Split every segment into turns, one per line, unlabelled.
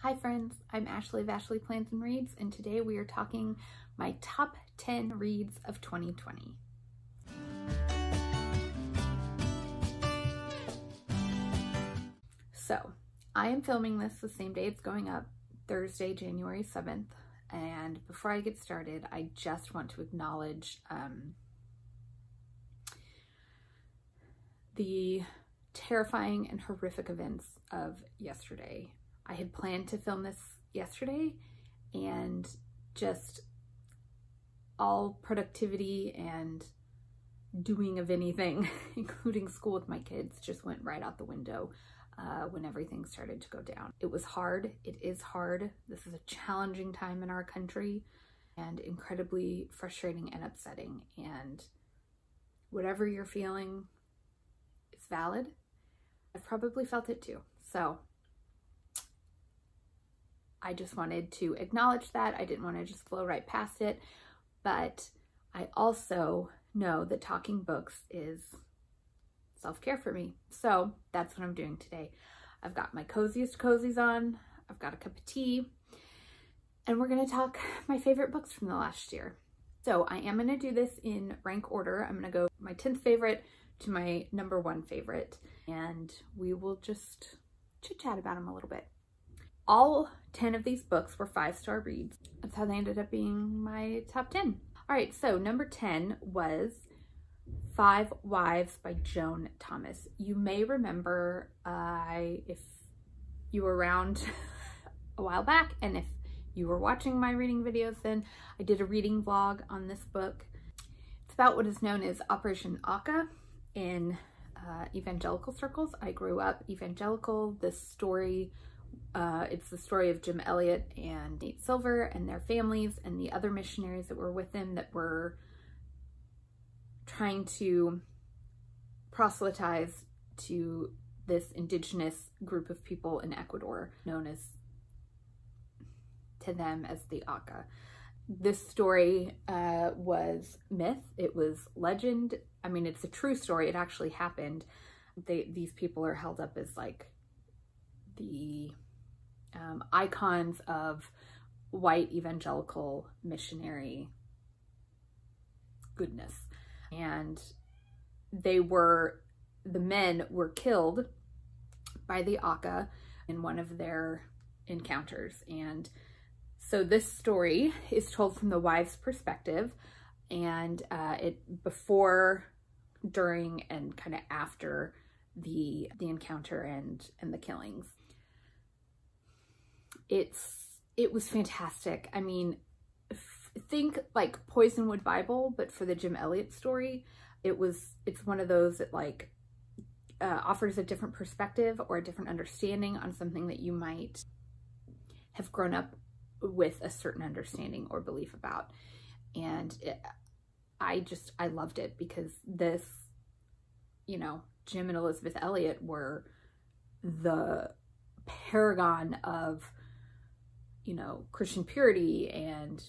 Hi friends, I'm Ashley of Ashley Plans and Reads, and today we are talking my top 10 reads of 2020. So, I am filming this the same day it's going up, Thursday, January 7th, and before I get started, I just want to acknowledge the terrifying and horrific events of yesterday. I had planned to film this yesterday, and just all productivity and doing of anything, including school with my kids, just went right out the window when everything started to go down. It was hard. It is hard. This is a challenging time in our country and incredibly frustrating and upsetting. And whatever you're feeling is valid. I've probably felt it too. So I just wanted to acknowledge that. I didn't want to just blow right past it, but I also know that talking books is self-care for me. So that's what I'm doing today. I've got my coziest cozies on, I've got a cup of tea, and we're gonna talk my favorite books from the last year. So I am gonna do this in rank order. I'm gonna go my 10th favorite to my number 1 favorite, and we will just chit-chat about them a little bit. All 10 of these books were 5-star reads. That's how they ended up being my top 10. All right, so number 10 was 5 Wives by Joan Thomas. You may remember, if you were around a while back, and if you were watching my reading videos then, I did a reading vlog on this book. It's about what is known as Operation Aka in evangelical circles. I grew up evangelical. This story, it's the story of Jim Elliot and Nate Silver and their families and the other missionaries that were with them that were trying to proselytize to this indigenous group of people in Ecuador known as, to them as the Aka. This story was myth. It was legend. I mean, it's a true story. It actually happened. These people are held up as like the icons of white evangelical missionary goodness. And the men were killed by the Aka in one of their encounters. And so this story is told from the wives' perspective, and it before, during, and kind of after the encounter and the killings. It was fantastic. I mean, think like Poisonwood Bible, but for the Jim Elliot story. It's one of those that like offers a different perspective or a different understanding on something that you might have grown up with a certain understanding or belief about. And I loved it because this, Jim and Elizabeth Elliot were the paragon of, Christian purity and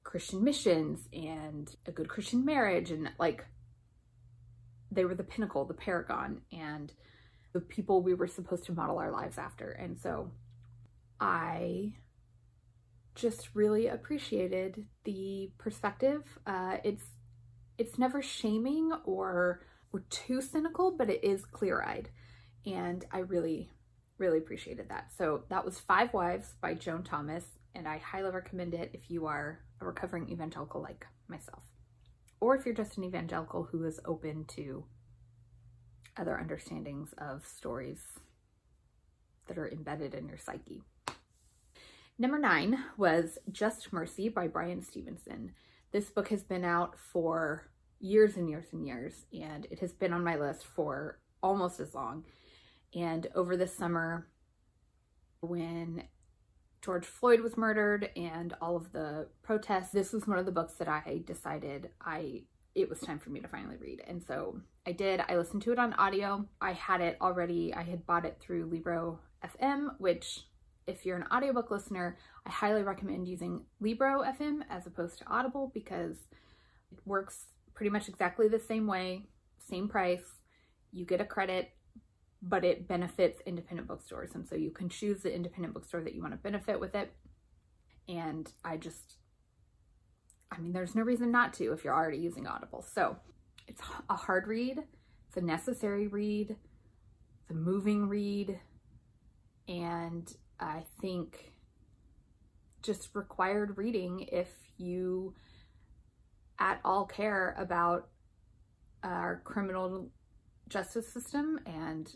Christian missions and a good Christian marriage, and like they were the pinnacle, the paragon, and the people we were supposed to model our lives after. And so I just really appreciated the perspective. It's never shaming or too cynical, but it is clear-eyed, and I really appreciated that. So that was 5 Wives by Joan Thomas, and I highly recommend it if you are a recovering evangelical like myself, or if you're just an evangelical who is open to other understandings of stories that are embedded in your psyche. Number 9 was Just Mercy by Brian Stevenson. This book has been out for years and years and years, and it has been on my list for almost as long. And over the summer, when George Floyd was murdered and all of the protests, this was one of the books that I decided it was time for me to finally read. And so I did. I listened to it on audio. I had it already. I had bought it through Libro FM, which, if you're an audiobook listener, I highly recommend using Libro FM as opposed to Audible, because it works pretty much exactly the same way, same price. You get a credit but it benefits independent bookstores. And so you can choose the independent bookstore that you want to benefit with it. And I mean, there's no reason not to if you're already using Audible. So it's a hard read. It's a necessary read. It's a moving read. And I think just required reading if you at all care about our criminal justice system and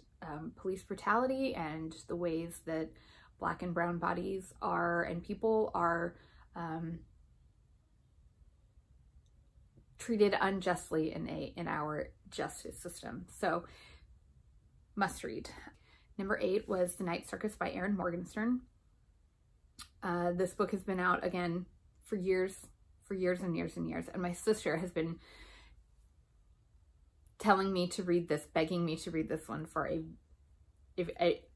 police brutality and the ways that Black and brown bodies are and people are treated unjustly in our justice system. So must read. Number 8 was The Night Circus by Erin Morgenstern. This book has been out again for years and years and years. And my sister has been telling me to read this, begging me to read this one for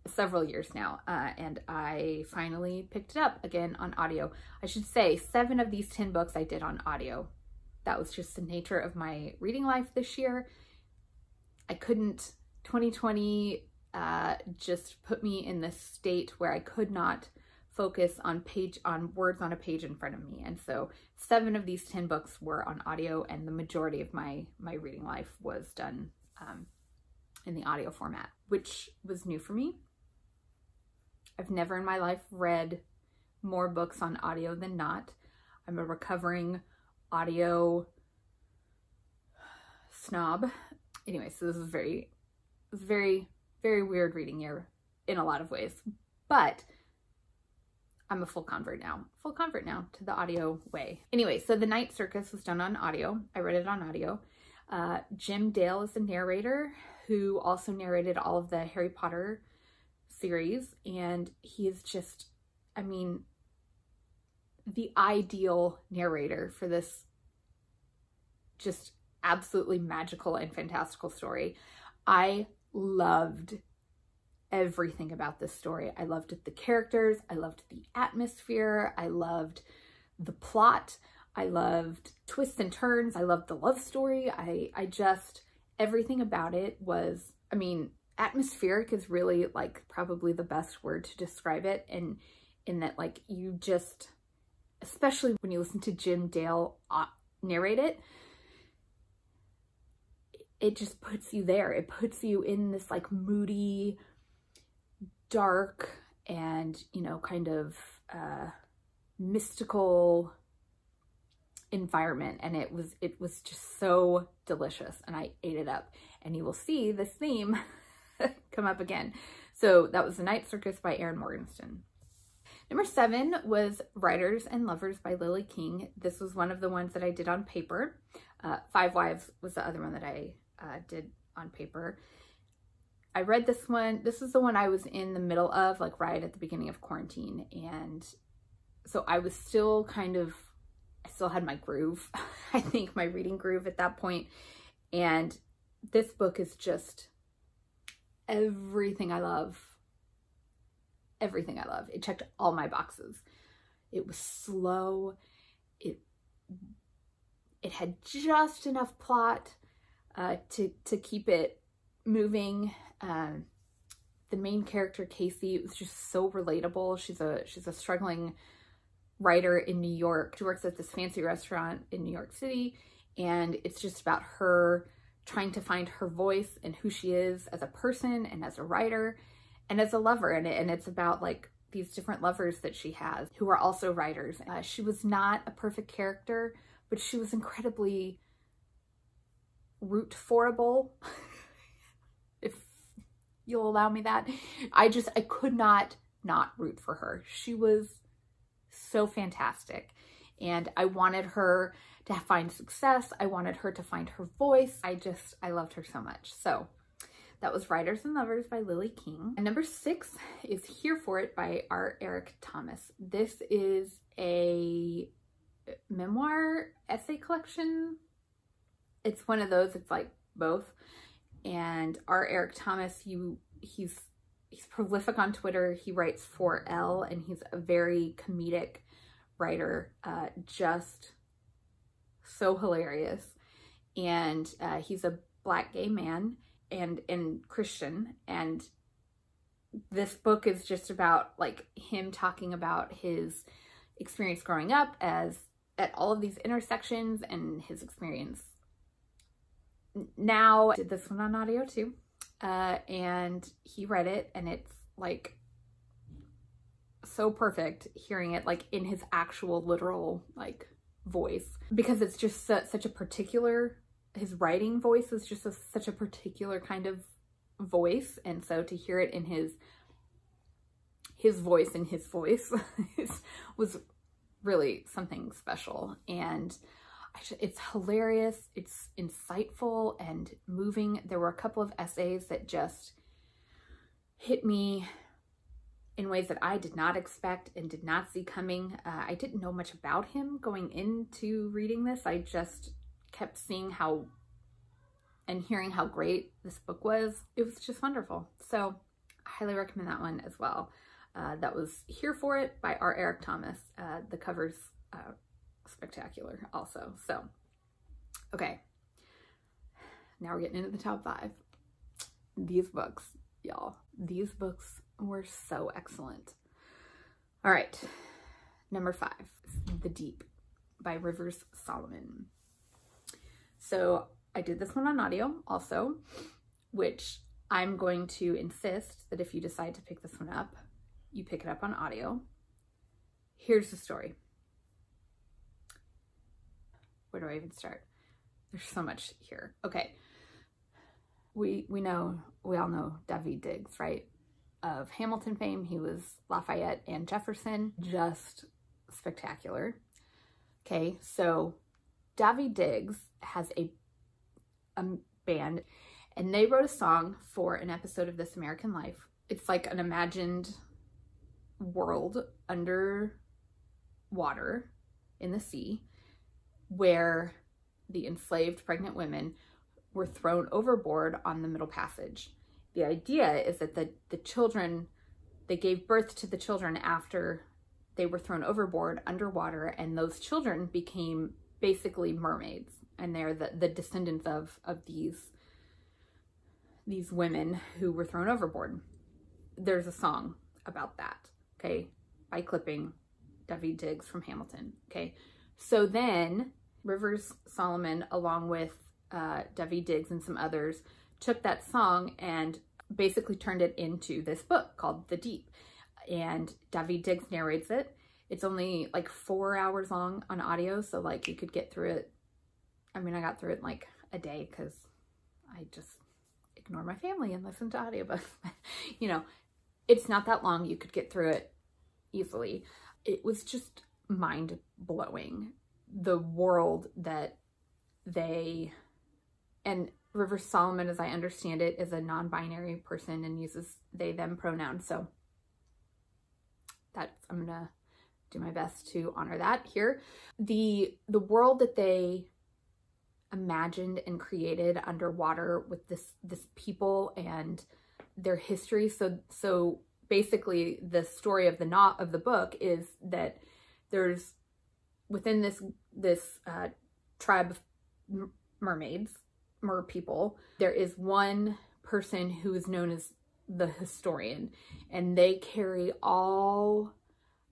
several years now. And I finally picked it up again on audio. I should say 7 of these 10 books I did on audio. That was just the nature of my reading life this year. I couldn't, 2020 just put me in this state where I could not focus on words on a page in front of me. And so 7 of these 10 books were on audio, and the majority of my reading life was done in the audio format, which was new for me. I've never in my life read more books on audio than not. I'm a recovering audio snob. Anyway, so this is very, very weird reading here in a lot of ways, but I'm a full convert now to the audio way. Anyway, so The Night Circus was done on audio. I read it on audio. Jim Dale is the narrator who also narrated all of the Harry Potter series. And he is just, I mean, the ideal narrator for this just absolutely magical and fantastical story. I loved everything about this story. I loved the characters. I loved the atmosphere. I loved the plot. I loved twists and turns. I loved the love story. I just, everything about it was, I mean, atmospheric is really like probably the best word to describe it. And in that, like, you just, especially when you listen to Jim Dale narrate it, it just puts you there. It puts you in this like moody, dark, and, you know, kind of mystical environment. And it was just so delicious, and I ate it up. And you will see this theme come up again. So that was The Night Circus by Erin Morgenstern. Number 7 was Writers and Lovers by Lily King. This was one of the ones that I did on paper. 5 Wives was the other one that I did on paper. I read this one. This is the one I was in the middle of, like right at the beginning of quarantine. And so I was still I still had my groove, I think my reading groove at that point. And this book is just everything I love. Everything I love. It checked all my boxes. It was slow. It had just enough plot to keep it moving. The main character, Casey, was just so relatable. She's a struggling writer in New York. She works at this fancy restaurant in New York City, and it's just about her trying to find her voice and who she is as a person and as a writer and as a lover. And it's about like these different lovers that she has who are also writers. She was not a perfect character, but she was incredibly root-forable, if you'll allow me that. I could not root for her. She was so fantastic, and I wanted her to find success. I wanted her to find her voice. I loved her so much. So that was Writers and Lovers by Lily King. And number 6 is Here For It by R. Eric Thomas. This is a memoir essay collection. It's one of those, it's like both. And R. Eric Thomas, he's prolific on Twitter. He writes for Elle, and he's a very comedic writer, just so hilarious. And he's a Black gay man, and Christian. And this book is just about like him talking about his experience growing up as at all of these intersections and his experience now. I did this one on audio too. And he read it, and it's like so perfect hearing it like in his actual literal like voice, because it's just such a particular, his writing voice is just such a particular kind of voice. And so to hear it in his voice was really something special. And it's hilarious, it's insightful and moving. There were a couple of essays that just hit me in ways that I did not expect and did not see coming. I didn't know much about him going into reading this. I just kept seeing how and hearing how great this book was. It was just wonderful. So I highly recommend that one as well. That was Here For It by R. Eric Thomas. The cover's spectacular also. So, okay. Now we're getting into the top 5. These books, y'all. These books were so excellent. All right. Number 5, The Deep by Rivers Solomon. So I did this one on audio also, which I'm going to insist that if you decide to pick this one up, you pick it up on audio. Here's the story. Where do I even start? There's so much here. Okay. We all know David Diggs, right? Of Hamilton fame. He was Lafayette and Jefferson. Just spectacular. Okay, so David Diggs has a band, and they wrote a song for an episode of This American Life. It's like an imagined world under water in the sea, where the enslaved pregnant women were thrown overboard on the Middle Passage. The idea is that the children, they gave birth to the children after they were thrown overboard underwater, and those children became basically mermaids, and they're the descendants of these women who were thrown overboard. There's a song about that, okay, by clipping David Diggs from Hamilton, okay? So then Rivers Solomon, along with David Diggs and some others, took that song and basically turned it into this book called The Deep. And David Diggs narrates it. It's only like 4 hours long on audio, so like you could get through it. I mean, I got through it in like a day because I just ignore my family and listen to audiobooks. You know, it's not that long. You could get through it easily. It was just mind-blowing, the world that and Rivers Solomon, as I understand it, is a non-binary person and uses they, them pronouns. So I'm gonna do my best to honor that here. The world that they imagined and created underwater with this people and their history. So basically the story of the book is that there's within this tribe of mermaids, mer people, there is one person who is known as the historian, and they carry all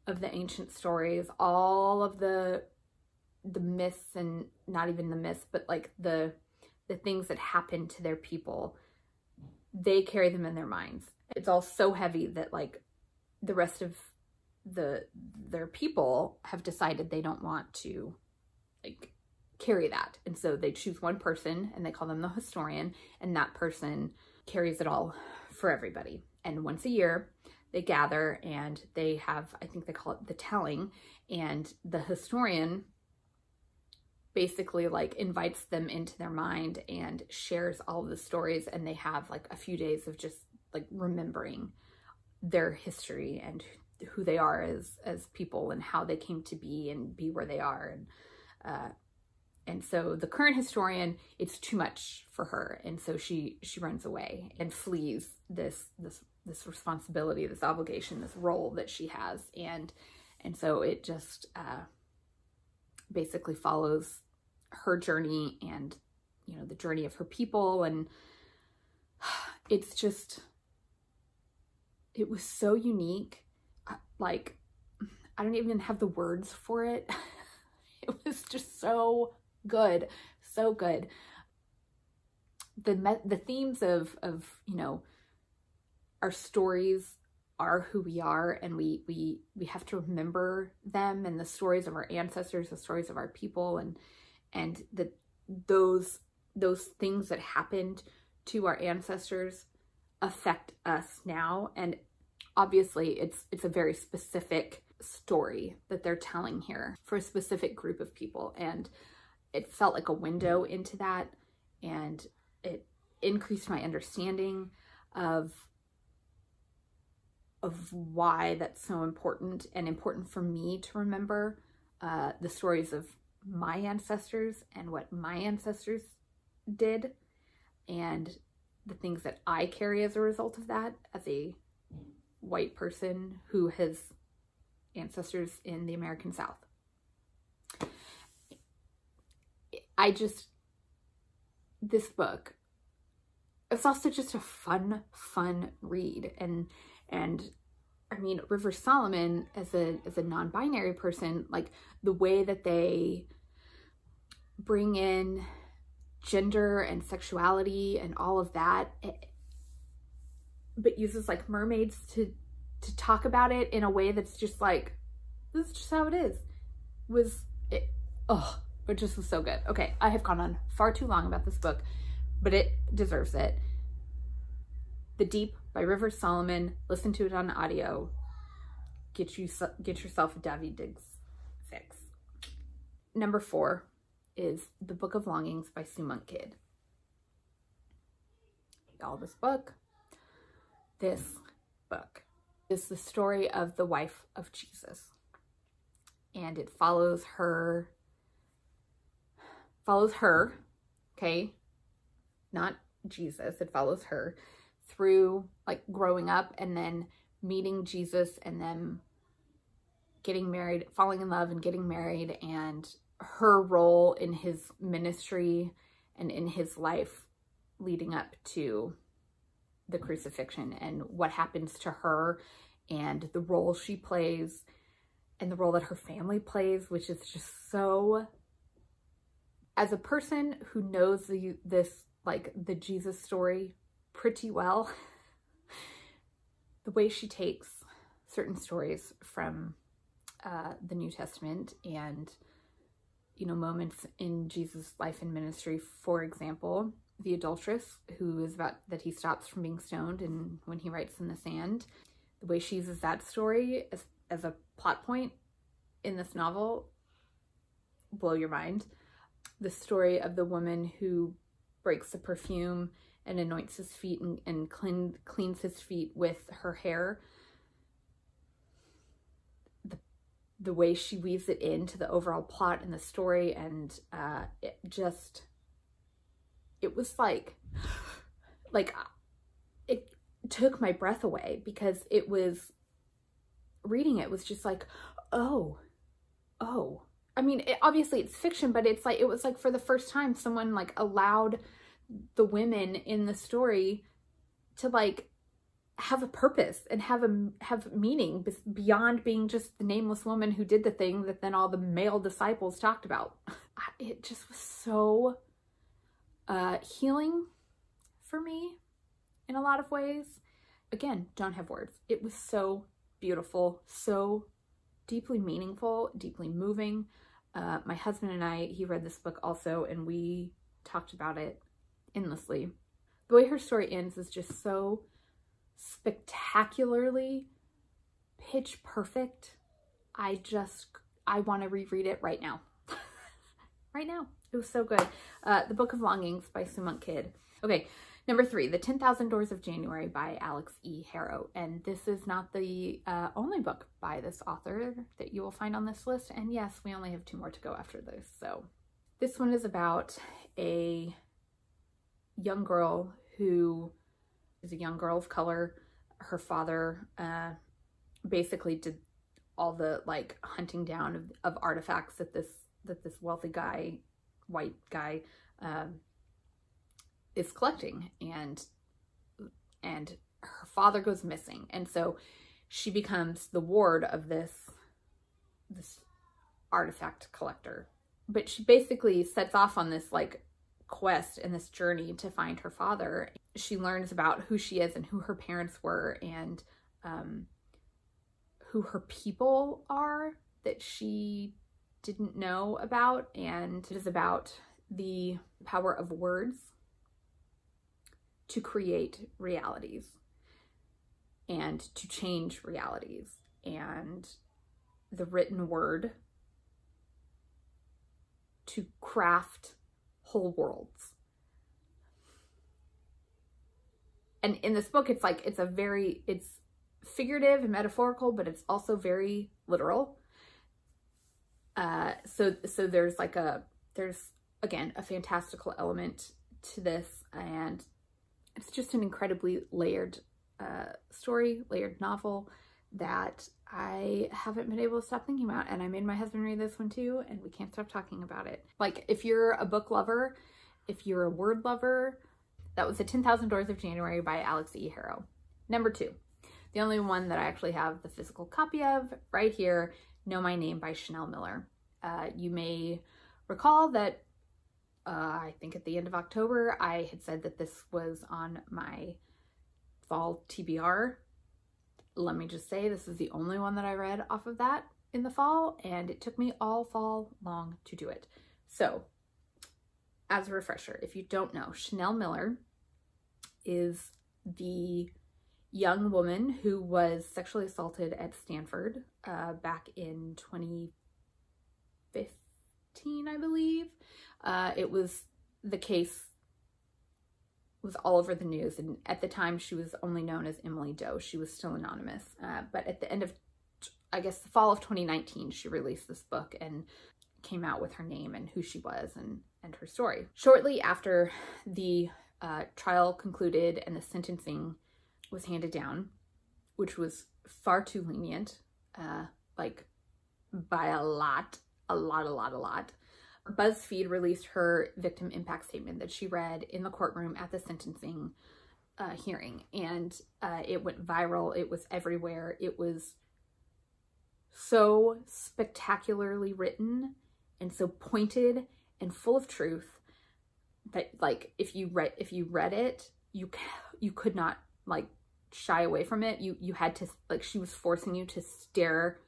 of the ancient stories, all of the myths, and not even the myths, but like the things that happened to their people. They carry them in their minds. It's all so heavy that like the rest of their people have decided they don't want to like carry that. And so they choose one person and they call them the historian, and that person carries it all for everybody. And once a year they gather and they have, I think they call it the telling, and the historian basically like invites them into their mind and shares all of the stories, and they have like a few days of just like remembering their history and who they are as people and how they came to be and be where they are. And so the current historian, it's too much for her, and so she runs away and flees this responsibility, this obligation, this role that she has, and so it just basically follows her journey and, you know, the journey of her people. And it's just, it was so unique. Like, I don't even have the words for it. It was just so good, so good. The themes of, you know, our stories are who we are, and we have to remember them, and the stories of our ancestors, the stories of our people, and those things that happened to our ancestors affect us now. And obviously it's a very specific story that they're telling here for a specific group of people, and it felt like a window into that, and it increased my understanding of why that's so important, and important for me to remember the stories of my ancestors and what my ancestors did, and the things that I carry as a result of that as a white person who has ancestors in the American South. This book, it's also just a fun read. And I mean, River Solomon, as a non-binary person, like the way that they bring in gender and sexuality and all of that, but uses like mermaids to talk about it in a way that's just like, this is just how it is. It just was so good. Okay, I have gone on far too long about this book, but it deserves it. The Deep by River Solomon. Listen to it on audio. Get yourself a Davy Diggs fix. Number 4 is The Book of Longings by Sue Monk Kidd. Y'all, this book is the story of the wife of Jesus, and it follows her, okay, not Jesus, it follows her through like growing up and then meeting Jesus and then getting married, falling in love and getting married, and her role in his ministry and in his life leading up to the crucifixion, and what happens to her and the role she plays and the role that her family plays, which is just so, as a person who knows the Jesus story pretty well, the way she takes certain stories from the New Testament and, you know, moments in Jesus' life and ministry. For example, the adulteress who is about that he stops from being stoned, and when he writes in the sand, the way she uses that story as a plot point in this novel, blow your mind. The story of the woman who breaks the perfume and anoints his feet and cleans his feet with her hair. The way she weaves it into the overall plot and the story, and it was like it took my breath away, because it was, reading it was just like, oh. I mean, obviously it's fiction, but it's like, it was like for the first time someone like allowed the women in the story to like have a purpose and have meaning beyond being just the nameless woman who did the thing that then all the male disciples talked about. It just was so healing for me in a lot of ways. Again, don't have words. It was so beautiful, so deeply meaningful, deeply moving. My husband and I, he read this book also, and we talked about it endlessly. The way her story ends is just so spectacularly pitch perfect. I want to reread it right now. Right now. It was so good. The Book of Longings by Sue Monk Kidd. Okay, number 3, The 10,000 Doors of January by Alex E. Harrow. And this is not the only book by this author that you will find on this list. And yes, we only have 2 more to go after this. So this one is about a young girl who is a young girl of color. Her father basically did all the like hunting down of artifacts that this wealthy guy, white guy, is collecting. And and her father goes missing. And so she becomes the ward of this artifact collector. But she basically sets off on this like quest and this journey to find her father. She learns about who she is and who her parents were, and who her people are that she didn't know about. And it is about the power of words to create realities and to change realities, and the written word to craft whole worlds. And in this book, it's like, it's figurative and metaphorical, but it's also very literal. So there's like there's again, a fantastical element to this, and it's just an incredibly layered story, layered novel that I haven't been able to stop thinking about. And I made my husband read this one too, and we can't stop talking about it. Like, if you're a book lover, if you're a word lover, that was The 10,000 Doors of January by Alex E. Harrow. Number 2, the only one that I actually have the physical copy of right here, Know My Name by Chanel Miller. You may recall that I think at the end of October, I had said that this was on my fall TBR. Let me just say, this is the only one that I read off of that in the fall, and it took me all fall long to do it. So, as a refresher, if you don't know, Chanel Miller is the young woman who was sexually assaulted at Stanford back in 2015, I believe. It was, the case was all over the news, and at the time she was only known as Emily Doe. She was still anonymous, but at the end of, I guess, the fall of 2019, she released this book and came out with her name and who she was and her story. Shortly after the trial concluded and the sentencing was handed down, which was far too lenient, like by a lot, BuzzFeed released her victim impact statement that she read in the courtroom at the sentencing hearing, and it went viral. It was everywhere. It was so spectacularly written and so pointed and full of truth that, like, if you read it, you could not like shy away from it. You had to, like, she was forcing you to stare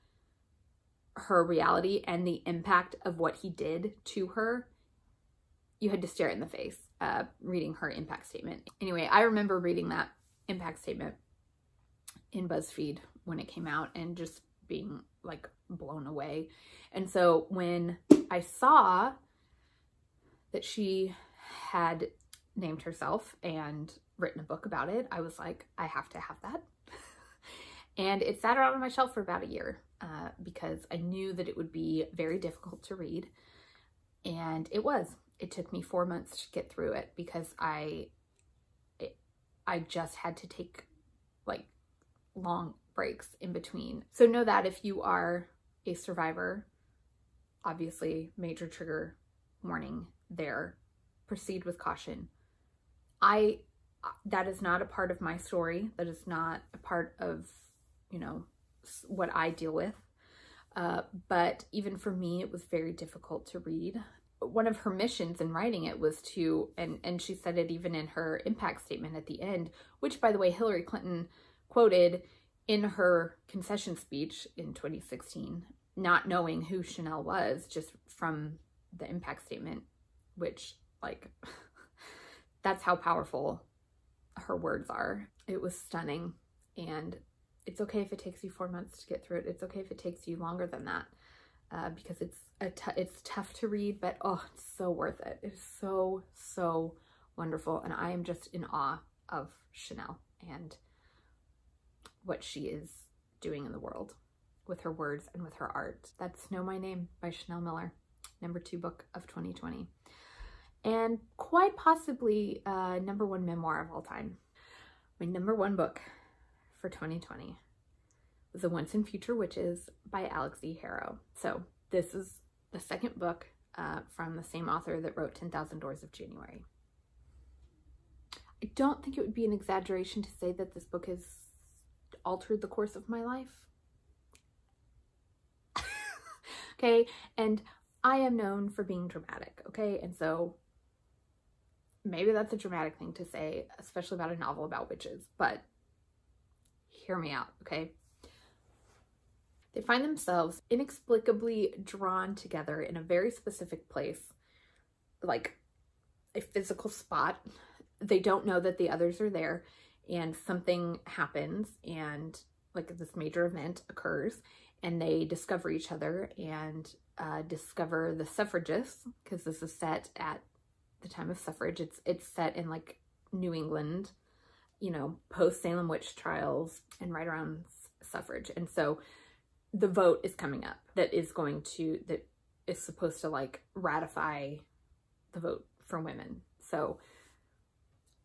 her reality and the impact of what he did to her. You had to stare it in the face reading her impact statement. Anyway, I remember reading that impact statement in BuzzFeed when it came out and just being like blown away. And so when I saw that she had named herself and written a book about it, I was like, I have to have that. And it sat around on my shelf for about a year because I knew that it would be very difficult to read. And it was. It took me 4 months to get through it because I just had to take like long breaks in between. So know that if you are a survivor, obviously major trigger warning there. Proceed with caution. That is not a part of my story. That is not a part of, you know, what I deal with. But even for me, it was very difficult to read. One of her missions in writing it was to, and she said it even in her impact statement at the end, which, by the way, Hillary Clinton quoted in her concession speech in 2016, not knowing who Chanel was, just from the impact statement, which, like, that's how powerful her words are. It was stunning. And it's okay if it takes you 4 months to get through it. It's okay if it takes you longer than that, because it's tough to read, but oh, it's so worth it. It's so wonderful. And I am just in awe of Chanel and what she is doing in the world with her words and with her art. That's Know My Name by Chanel Miller, number 2 book of 2020. And quite possibly number 1 memoir of all time. My number 1 book for 2020 was The Once and Future Witches by Alex E. Harrow. So this is the second book from the same author that wrote 10,000 Doors of January. I don't think it would be an exaggeration to say that this book has altered the course of my life. Okay, and I am known for being dramatic, okay? And so maybe that's a dramatic thing to say, especially about a novel about witches, but hear me out, okay? They find themselves inexplicably drawn together in a very specific place, like a physical spot. They don't know that the others are there, and something happens, and like this major event occurs, and they discover each other and discover the suffragists, because this is set at the time of suffrage. It's set in like New England, you know, post Salem witch trials and right around suffrage. And so the vote is coming up that is supposed to like ratify the vote for women. So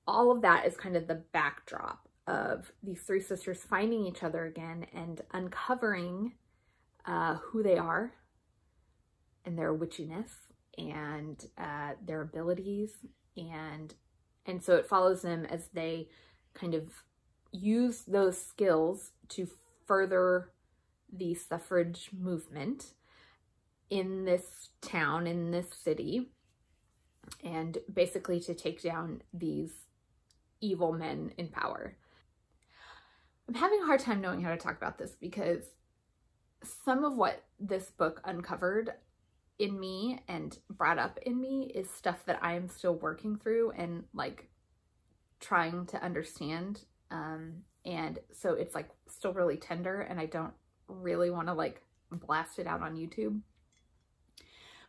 all of that is kind of the backdrop of these three sisters finding each other again and uncovering who they are and their witchiness and their abilities. And so it follows them as they kind of use those skills to further the suffrage movement in this town, in this city, and basically to take down these evil men in power. I'm having a hard time knowing how to talk about this because some of what this book uncovered in me and brought up in me is stuff that I am still working through and like trying to understand. And so it's like still really tender, and I don't really want to like blast it out on YouTube.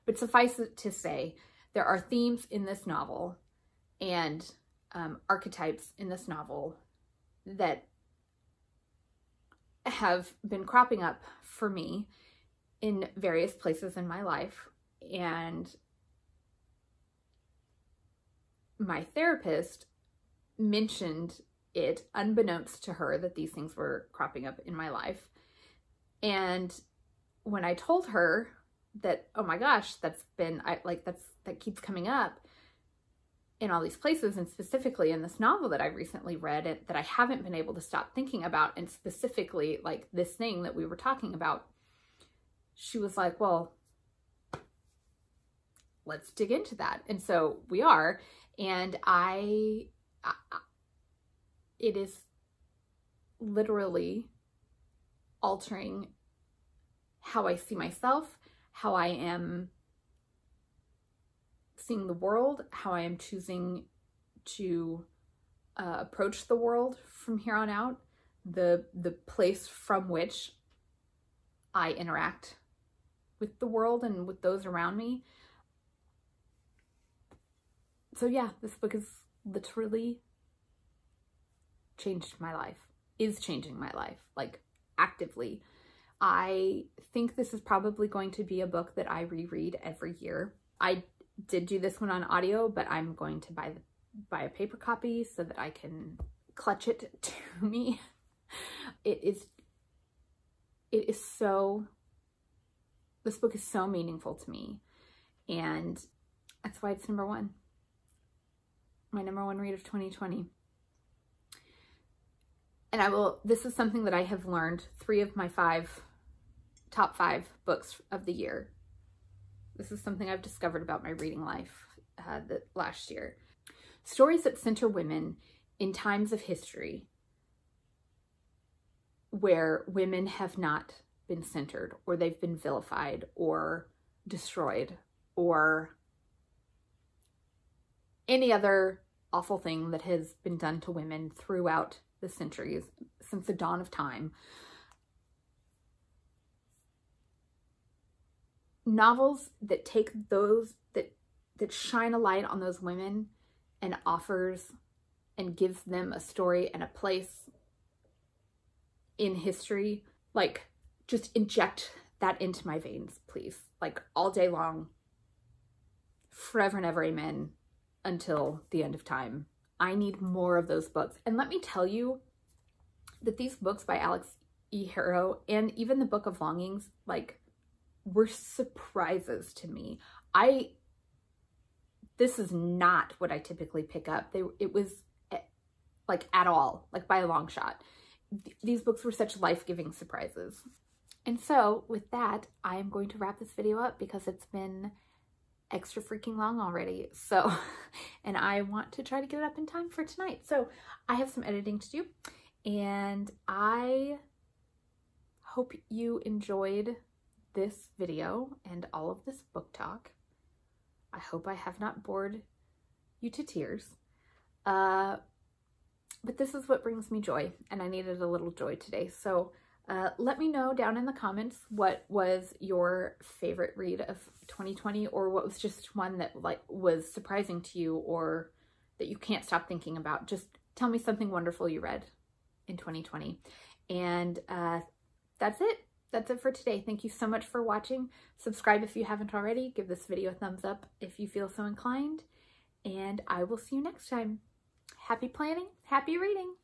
But suffice it to say, there are themes in this novel and archetypes in this novel that have been cropping up for me in various places in my life. And my therapist mentioned it unbeknownst to her that these things were cropping up in my life. And when I told her that, oh my gosh, that keeps coming up in all these places, and specifically in this novel that I recently read, that I haven't been able to stop thinking about, and specifically like this thing that we were talking about, she was like, well, let's dig into that. And so we are, and it is literally altering how I see myself, how I am seeing the world, how I am choosing to approach the world from here on out, the place from which I interact with the world and with those around me. So yeah, this book has literally changed my life, is changing my life, like actively. I think this is probably going to be a book that I reread every year. I did do this one on audio, but I'm going to buy a paper copy so that I can clutch it to me. This book is so meaningful to me, and that's why it's number one. My number one read of 2020. And this is something that I have learned 3 of my top 5 books of the year. This is something I've discovered about my reading life last year. Stories that center women in times of history where women have not been centered, or they've been vilified or destroyed, or any other awful thing that has been done to women throughout the centuries, since the dawn of time. Novels that take those, that shine a light on those women and offers and gives them a story and a place in history, like, just inject that into my veins, please. Like, all day long, forever and ever, amen, until the end of time. I need more of those books. And let me tell you that these books by Alex E. Harrow, and even the Book of Longings, like, were surprises to me. This is not what I typically pick up. It was like at all, like by a long shot. These books were such life-giving surprises. And so with that, I am going to wrap this video up because it's been extra freaking long already. So, and I want to try to get it up in time for tonight. So I have some editing to do, and I hope you enjoyed this video and all of this book talk. I hope I have not bored you to tears. But this is what brings me joy, and I needed a little joy today. So let me know down in the comments what was your favorite read of 2020, or what was just one that like was surprising to you or that you can't stop thinking about. Just tell me something wonderful you read in 2020. And that's it. That's it for today. Thank you so much for watching. Subscribe if you haven't already. Give this video a thumbs up if you feel so inclined. And I will see you next time. Happy planning, happy reading.